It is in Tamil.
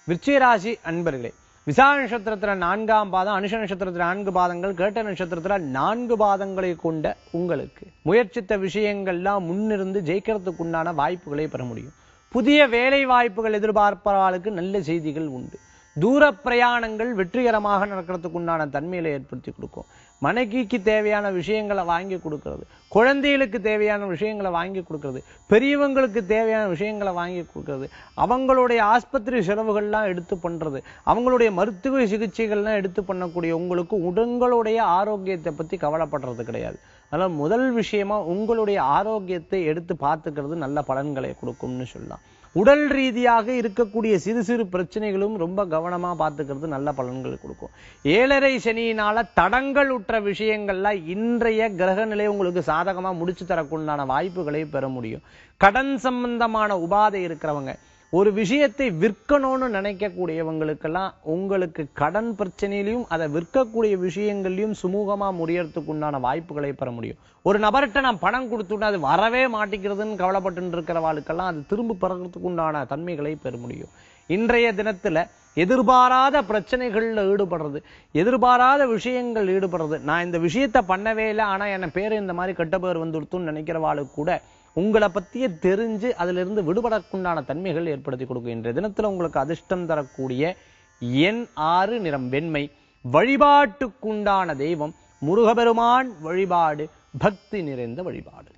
விருச்சிகராசி அன்பர்களே, விசாக நட்சத்திரத்துல 4ஆம் பாதம், அனுஷ நட்சத்திரத்துல 4 பாதங்கள், கேட்ட நட்சத்திரத்துல 4 பாதங்களை கொண்ட உங்களுக்கு முயற்சித்த விஷயங்கள்லாம் முன்னிருந்து ஜெயிக்கிறதுக்கு உண்டான வாய்ப்புகளை பெற முடியும். புதிய வேலை வாய்ப்புகள் எதிர்பார்ப்பவர்களுக்கு நல்ல செய்திகள் உண்டு. தூர பிரயாணங்கள் வெற்றிகரமாக நடக்கிறதுக்கு உண்டான தன்மையில ஏற்படுத்தி கொடுக்கும். மனைவிக்கு தேவையான விஷயங்களை வாங்கி கொடுக்கிறது, குழந்தைகளுக்கு தேவையான விஷயங்களை வாங்கி கொடுக்கிறது, பெரியவங்களுக்கு தேவையான விஷயங்களை வாங்கி கொடுக்கிறது, அவங்களுடைய ஆஸ்பத்திரி செலவுகள்லாம் எடுத்து பண்றது, அவங்களுடைய மருத்துவ சிகிச்சைகள்லாம் எடுத்து பண்ணக்கூடிய உங்களுக்கு உங்களுடைய ஆரோக்கியத்தை பத்தி கவலைப்படுறது கிடையாது. அதனால முதல் விஷயமா உங்களுடைய ஆரோக்கியத்தை எடுத்து பார்த்துக்கிறது நல்ல பலன்களை கொடுக்கும்னு சொல்லலாம். உடல் ரீதியாக இருக்கக்கூடிய சிறு சிறு பிரச்சனைகளும் ரொம்ப கவனமா பார்த்துக்கிறது நல்ல பலன்கள் கொடுக்கும். 7.5 சனியினால தடங்கள் உற்ற விஷயங்கள்லாம் இன்றைய கிரக நிலை உங்களுக்கு சாதகமா முடிச்சு தரக்குண்டான வாய்ப்புகளை பெற முடியும். கடன் சம்பந்தமான உபாதை இருக்கிறவங்க, ஒரு விஷயத்தை விற்கணும்னு நினைக்கக்கூடியவங்களுக்கெல்லாம் உங்களுக்கு கடன் பிரச்சனையிலையும் அதை விற்கக்கூடிய விஷயங்கள்லையும் சுமூகமா முடியறதுக்கு உண்டான வாய்ப்புகளை பெற முடியும். ஒரு நபர்கிட்ட நான் பணம் கொடுத்துட்டு அது வரவே மாட்டேங்கிறதுன்னு கவலைப்பட்டு இருக்கிறவாளுக்கெல்லாம் அது திரும்ப பெறறதுக்கு உண்டான தன்மைகளை பெற முடியும். இன்றைய தினத்துல எதிர்பாராத பிரச்சனைகள்ல ஈடுபடுறது, எதிர்பாராத விஷயங்கள் ஈடுபடுறது, நான் இந்த விஷயத்த பண்ணவே இல்லை ஆனா என் பேரு இந்த மாதிரி கெட்ட பேர் வந்துடுத்துன்னு நினைக்கிறவாளுக்கு கூட உங்களை பத்திய தெரிஞ்சு அதுல இருந்து விடுபடக்குண்டான தன்மைகள் ஏற்படுத்தி கொடுக்கும். இன்றைய தினத்துல உங்களுக்கு அதிர்ஷ்டம் தரக்கூடிய எண் 6, நிறம் வெண்மை. வழிபாட்டுக்குண்டான தெய்வம் முருகபெருமான் வழிபாடு, பக்தி நிறைந்த வழிபாடு.